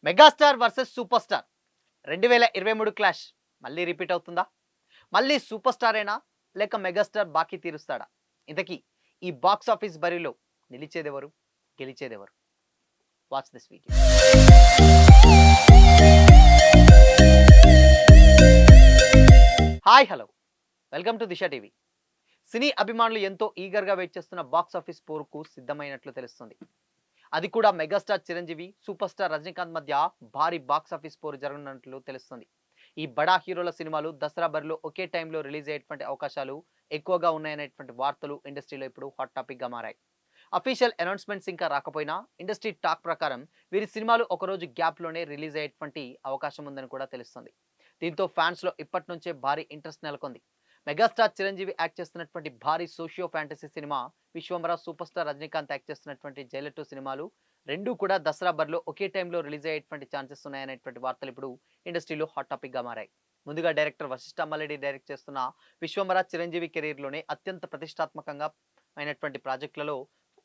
Megastar versus super star 2023 clash మళ్ళీ repeat అవుతుందా? మళ్ళీ సూపర్ స్టారేనా? లేక మెగాస్టార్ బాకీ తీరుస్తాడా? ఇంతకీ ఈ బాక్స్ ఆఫీస్ బరిలో నిలిచేదెవరు? గెలిచేదెవరు? Watch this video. Hi hello, welcome to Disha TV. సినీ అభిమానులు ఎంతో ఈగర్గా వెయిట్ చేస్తున్న బాక్స్ ఆఫీస్ పోరుకు సిద్ధమైనట్లు తెలుస్తుంది. అది కూడా megastar Chiranjeevi, super star Rajinikanth మధ్య భారీ బాక్స్ ఆఫీస్ పోరు జరగనున్నట్లు తెలుస్తుంది. ఈ బడా హీరోల సినిమాలు దసరా బరిలో ఒకే టైంలో రిలీజ్ అయ్యేటువంటి అవకాశాలు ఎక్కువగా ఉన్నాయనేటువంటి వార్తలు ఇండస్ట్రీలో ఇప్పుడు హాట్ టాపిక్ గా మారాయి. అఫీషియల్ అనౌన్స్మెంట్స్ ఇంకా రాకపోయినా ఇండస్ట్రీ టాక్ ప్రకారం వీరి సినిమాలు ఒకరోజు గ్యాప్ లోనే రిలీజ్ అయ్యేటువంటి అవకాశం ఉందని కూడా తెలుస్తుంది. దీంతో ఫ్యాన్స్ లో ఇప్పటి నుంచే భారీ ఇంట్రెస్ట్ నెలకొంది. మెగాస్టార్ చిరంజీవి యాక్ట్ చేస్తున్నటువంటి భారీ socio fantasy cinema Vishwambhara, super star Rajinikanth act చేస్తున్నటువంటి జైలర్ 2 సినిమాలు రెండు కూడా దసరా బరిలో ఒకే టైంలో రిలీజ్ అయ్యేటువంటి ఛాన్సెస్ ఉన్నాయనేటువంటి వార్తలు ఇప్పుడు ఇండస్ట్రీలో హాట్ టాపిక్ గా మారాయి. ముందుగా డైరెక్టర్ వశిష్ఠ అమ్మలెడ్డి డైరెక్ట్ చేస్తున్న విశ్వంబర చిరంజీవి కెరీర్ లోనే అత్యంత ప్రతిష్టాత్మకంగా అయినటువంటి ప్రాజెక్టులలో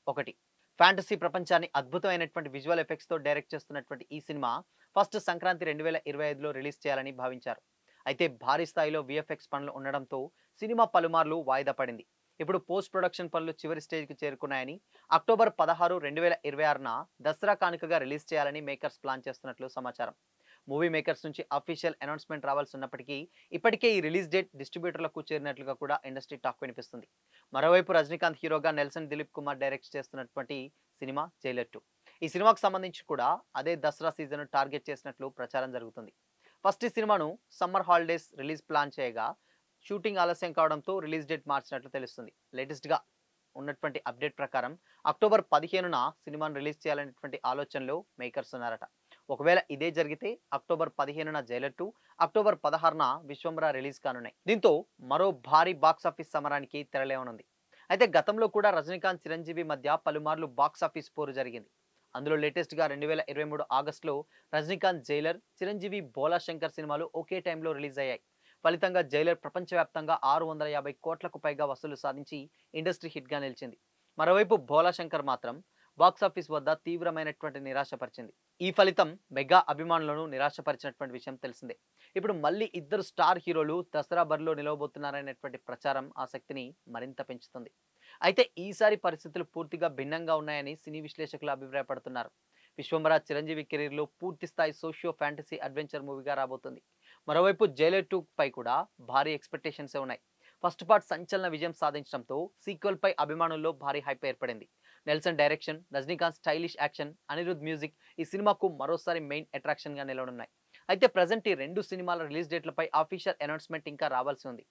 ఒకటి. ఫ్యాంటసీ ప్రపంచాన్ని అద్భుతమైనటువంటి విజువల్ ఎఫెక్ట్స్ తో డైరెక్ట్ చేస్తున్నటువంటి ఈ సినిమా ఫస్ట్ సంక్రాంతి 2025లో రిలీజ్ చేయాలని భావించారు. అయితే భారీ స్థాయిలో విఎఫ్ఎక్స్ పనులు ఉండడంతో సినిమా పలుమార్లు వాయిదా పడింది. ఇప్పుడు పోస్ట్ ప్రొడక్షన్ పనులు చివరి స్టేజ్కి చేరుకున్నాయని, అక్టోబర్ 16, 2026న దసరా కానుకగా రిలీజ్ చేయాలని మేకర్స్ ప్లాన్ చేస్తున్నట్లు సమాచారం. మూవీ మేకర్స్ నుంచి అఫీషియల్ అనౌన్స్మెంట్ రావాల్సి ఉన్నప్పటికీ ఇప్పటికే ఈ రిలీజ్ డేట్ డిస్ట్రిబ్యూటర్లకు చేరినట్లుగా కూడా ఇండస్ట్రీ టాక్ వినిపిస్తుంది. మరోవైపు రజనీకాంత్ హీరోగా నెల్సన్ దిలీప్ కుమార్ డైరెక్ట్ చేస్తున్నటువంటి సినిమా జైలర్ 2. ఈ సినిమాకు సంబంధించి కూడా అదే దసరా సీజన్ టార్గెట్ చేసినట్లు ప్రచారం జరుగుతుంది. ఫస్ట్ ఈ సినిమాను సమ్మర్ హాలిడేస్ రిలీజ్ ప్లాన్ చేయగా షూటింగ్ ఆలస్యం కావడంతో రిలీజ్ డేట్ మార్చినట్లు తెలుస్తుంది. లేటెస్ట్గా ఉన్నటువంటి అప్డేట్ ప్రకారం అక్టోబర్ 15న సినిమాను రిలీజ్ చేయాలనేటువంటి ఆలోచనలో మేకర్స్ ఉన్నారట. ఒకవేళ ఇదే జరిగితే అక్టోబర్ 15న జైలర్ 2, అక్టోబర్ 16న విశ్వంబర రిలీజ్ కానున్నాయి. దీంతో మరో భారీ బాక్స్ ఆఫీస్ సమరానికి తెరలేవనుంది. అయితే గతంలో కూడా రజనీకాంత్ చిరంజీవి మధ్య పలుమార్లు బాక్స్ ఆఫీస్ పోరు జరిగింది. అందులో లేటెస్ట్గా 2023 ఆగస్టులో రజనీకాంత్ జైలర్, చిరంజీవి బోలా శంకర్ సినిమాలు ఒకే టైంలో రిలీజ్ అయ్యాయి. ఫలితంగా జైలర్ ప్రపంచవ్యాప్తంగా 650 కోట్లకు పైగా వసూలు సాధించి ఇండస్ట్రీ హిట్గా నిలిచింది. మరోవైపు బోలా శంకర్ మాత్రం బాక్సాఫీస్ వద్ద తీవ్రమైనటువంటి నిరాశపరిచింది. ఈ ఫలితం మెగా అభిమానులను నిరాశపరిచినటువంటి విషయం తెలిసిందే. ఇప్పుడు మళ్ళీ ఇద్దరు స్టార్ హీరోలు దసరా బరిలో నిలవబోతున్నారనేటువంటి ప్రచారం ఆసక్తిని మరింత పెంచుతుంది. అయితే ఈసారి పరిస్థితులు పూర్తిగా భిన్నంగా ఉన్నాయని సినీ విశ్లేషకులు అభిప్రాయపడుతున్నారు. విశ్వంబర చిరంజీవి కెరీర్లో పూర్తి స్థాయి సోషియో ఫ్యాంటసీ అడ్వెంచర్ మూవీగా రాబోతుంది. మరోవైపు జైలర్ 2 పై కూడా భారీ ఎక్స్పెక్టేషన్స్ ఉన్నాయి. ఫస్ట్ పార్ట్ సంచలన విజయం సాధించడంతో సీక్వెల్ పై అభిమానుల్లో భారీ హైప్ ఏర్పడింది. Nelson direction, Rajinikanth stylish action, Anirudh music ఈ సినిమాకు మరోసారి మెయిన్ అట్రాక్షన్ గా నిలవనున్నాయి. అయితే ప్రజెంట్ ఈ రెండు సినిమాల రిలీజ్ డేట్లపై అఫీషియల్ అనౌన్స్మెంట్ ఇంకా రావాల్సి ఉంది.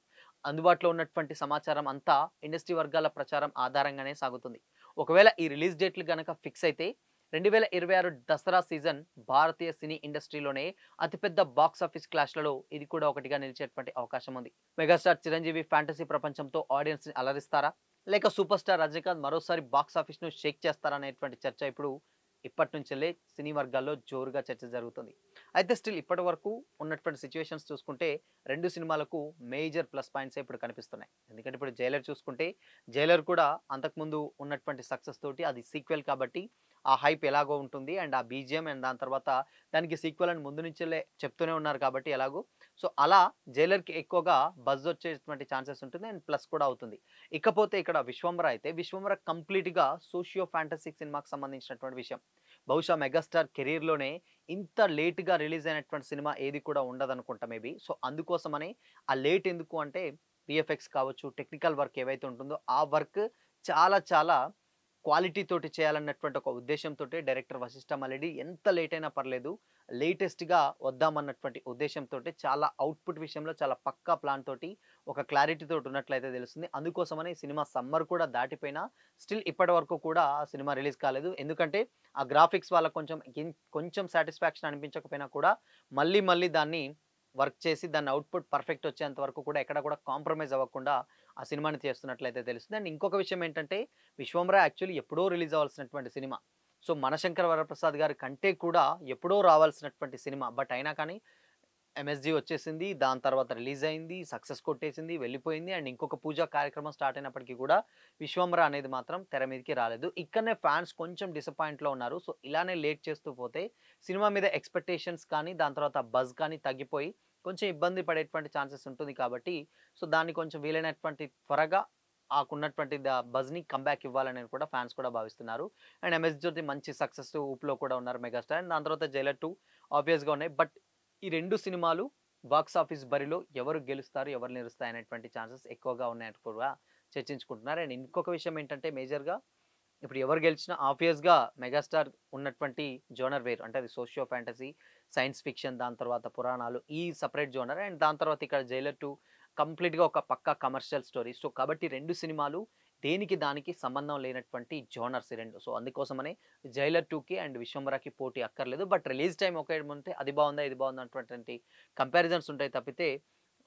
అందుబాటులో ఉన్నటువంటి సమాచారం అంతా ఇండస్ట్రీ వర్గాల ప్రచారం ఆధారంగానే సాగుతుంది. ఒకవేళ ఈ రిలీజ్ డేట్లు గనక ఫిక్స్ అయితే 2026 దసరా సీజన్ భారతీయ సినీ ఇండస్ట్రీలోనే అతిపెద్ద బాక్స్ ఆఫీస్ క్లాష్లలో ఇది కూడా ఒకటిగా నిలిచేటువంటి అవకాశం ఉంది. మెగాస్టార్ చిరంజీవి ఫ్యాంటసీ ప్రపంచంతో ఆడియన్స్ ని అలరిస్తారా, లేక సూపర్ స్టార్ రజనీకాంత్ మరోసారి బాక్స్ ఆఫీస్ ను షేక్ చేస్తారా అనేటువంటి చర్చ ఇప్పుడు ఇప్పటి నుంచెల్లే సినీ వర్గాల్లో జోరుగా చర్చ జరుగుతుంది. అయితే స్టిల్ ఇప్పటి వరకు ఉన్నటువంటి సిచ్యువేషన్స్ చూసుకుంటే రెండు సినిమాలకు మేజర్ ప్లస్ పాయింట్స్ ఇప్పుడు కనిపిస్తున్నాయి. ఎందుకంటే ఇప్పుడు జైలర్ చూసుకుంటే జైలర్ కూడా అంతకుముందు ఉన్నటువంటి సక్సెస్ తోటి అది సీక్వెల్ కాబట్టి ఆ హైప్ ఎలాగో ఉంటుంది అండ్ ఆ బీజిఎం అండ్ దాని తర్వాత దానికి సీక్వెల్ అని ముందు నుంచే చెప్తూనే ఉన్నారు కాబట్టి ఎలాగో సో అలా జైలర్కి ఎక్కువగా బజ్ వచ్చేటువంటి ఛాన్సెస్ ఉంటుంది అండ్ ప్లస్ కూడా అవుతుంది. ఇకపోతే ఇక్కడ విశ్వంబర అయితే విశ్వంబర కంప్లీట్గా సోషియో ఫ్యాంటసీ సినిమాకి సంబంధించినటువంటి విషయం. బహుశా మెగాస్టార్ కెరీర్లోనే ఇంత లేట్గా రిలీజ్ అయినటువంటి సినిమా ఏది కూడా ఉండదనుకుంటా మేబీ. సో అందుకోసమని ఆ లేట్ ఎందుకు అంటే విఎఫ్ఎక్స్ కావచ్చు, టెక్నికల్ వర్క్ ఏవైతే ఉంటుందో ఆ వర్క్ చాలా చాలా క్వాలిటీ తోటి చేయాలన్నటువంటి ఒక ఉద్దేశంతోటి డైరెక్టర్ వశిష్ఠ మల్లెడ్డి ఎంత లేట్ అయినా పర్లేదు లేటెస్ట్‌గా వద్దామన్నటువంటి ఉద్దేశంతోటి చాలా అవుట్‌పుట్ విషయంలో చాలా పక్కా ప్లాన్ తోటి ఒక క్లారిటీ తోటి ఉన్నట్లయితే తెలుస్తుంది. అందుకోసమని సినిమా సమ్మర్ కూడా దాటిపోయినా స్టిల్ ఇప్పటి వరకు కూడా ఆ సినిమా రిలీజ్ కాలేదు. ఎందుకంటే ఆ గ్రాఫిక్స్ వాళ్ళకి కొంచెం సాటిస్ఫాక్షన్ అనిపించకపోయినా కూడా మళ్ళీ మళ్ళీ దాన్ని వర్క్ చేసి దాని అవుట్‌పుట్ పర్ఫెక్ట్ వచ్చేంత వరకు కూడా ఎక్కడ కూడా కాంప్రమైజ్ అవ్వకుండా ఆ సినిమాని చేస్తున్నట్లయితే తెలుస్తుంది. అండ్ ఇంకొక విషయం ఏంటంటే 'విశ్వంబర' యాక్చువల్లీ ఎప్పుడో రిలీజ్ అవ్వాల్సినటువంటి సినిమా. సో 'మనశంకర వరప్రసాద్' గారి కంటే కూడా ఎప్పుడో రావాల్సినటువంటి సినిమా. బట్ అయినా కానీ ఎంఎస్‌జీ వచ్చేసింది. దాని తర్వాత రిలీజ్ అయింది. సక్సెస్ కొట్టేసింది. వెళ్ళిపోయింది. అండ్ ఇంకొక పూజా కార్యక్రమం స్టార్ట్ అయినప్పటికి కూడా 'విశ్వంబర' అనేది మాత్రం తెర మీదకి రాలేదు. ఇక్కడనే ఫ్యాన్స్ కొంచెం డిసప్పాయింట్‌లో ఉన్నారు. సో, ఇలానే లేట్ చేస్తూ పోతే సినిమా మీద ఎక్స్‌పెక్టేషన్స్ కానీ, దాని తర్వాత బజ్ కానీ తగ్గిపోయి కొంచెం ఇబ్బంది పడేటువంటి ఛాన్సెస్ ఉంటుంది కాబట్టి, సో, దాన్ని కొంచెం వీలైనటువంటి త్వరగా ఆకున్నటువంటి బజ్‌ని కమ్‌బ్యాక్ ఇవ్వాలని కూడా ఫ్యాన్స్ కూడా భావిస్తున్నారు. అండ్ 'ఎంఎస్ జ్యోతి' మంచి సక్సెస్ ఊపులో కూడా ఉన్నారు మెగాస్టార్. అండ్ దాని తర్వాత 'జైలర్ 2' ఆబ్వియస్‌గా ఉన్నాయి. బట్ ఈ 2 సినిమాలు బాక్స్ ఆఫీస్ బరిలో ఎవరు గెలుస్తారు? ఎవరు నిలుస్తాయి? అనేటువంటి ఛాన్సెస్ ఎక్కువగా ఉన్నాయని కూడా చర్చించుకుంటున్నారు. అండ్ ఇంకొక విషయం ఏంటంటే మేజర్‌గా ఇప్పుడు ఎవరు గెలిచినా ఆబ్వియస్‌గా మెగాస్టార్ ఉన్నటువంటి జోనర్ వేరు. అంటే అది సోషియో ఫ్యాంటసీ, సైన్స్ ఫిక్షన్ దాని తర్వాత పురాణాలు ఈ సెపరేట్ జోనర్. అండ్ దాని తర్వాత ఇక్కడ 'జైలర్ 2' కంప్లీట్‌గా ఒక పక్కా కమర్షియల్ స్టోరీ. సో, కాబట్టి 2 సినిమాలు దేనికి దానికి సంబంధం లేనటువంటి జోనర్స్ ఈ 2. సో, అందుకోసమనే 'జైలర్ 2'కి అండ్ 'విశ్వంబరకి' పోటీ అక్కర్లేదు. బట్ రిలీజ్ టైమ్ ఒకే ఉంటే అది బావుందా? ఇది బావుందా? అన్నటువంటి కంపారిజన్స్ ఉంటాయి తప్పితే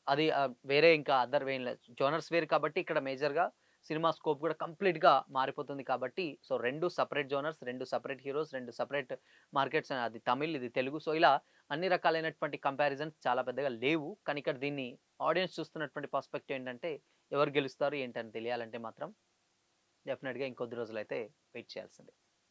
అది వేరే ఇంకా అదర్ వేం లేదు. జోనర్స్ వేరు కాబట్టి ఇక్కడ మేజర్‌గా సినిమా స్కోప్ కూడా కంప్లీట్‌గా మారిపోతుంది కాబట్టి so, 2 separate genres, 2 separate heroes, 2 separate markets అది తమిళ్, ఇది తెలుగు. సో, ఇలా అన్ని రకాలైనటువంటి కంపారిజన్స్ చాలా పెద్దగా లేవు. కానీ ఇక్కడ దీన్ని ఆడియన్స్ చూస్తున్నటువంటి పర్స్పెక్టివ్ ఏంటంటే ఎవరు గెలుస్తారు ఏంటని తెలియాలంటే మాత్రం డెఫినిట్‌గా ఇంకొద్ది రోజులైతే వెయిట్ చేయాల్సిందే.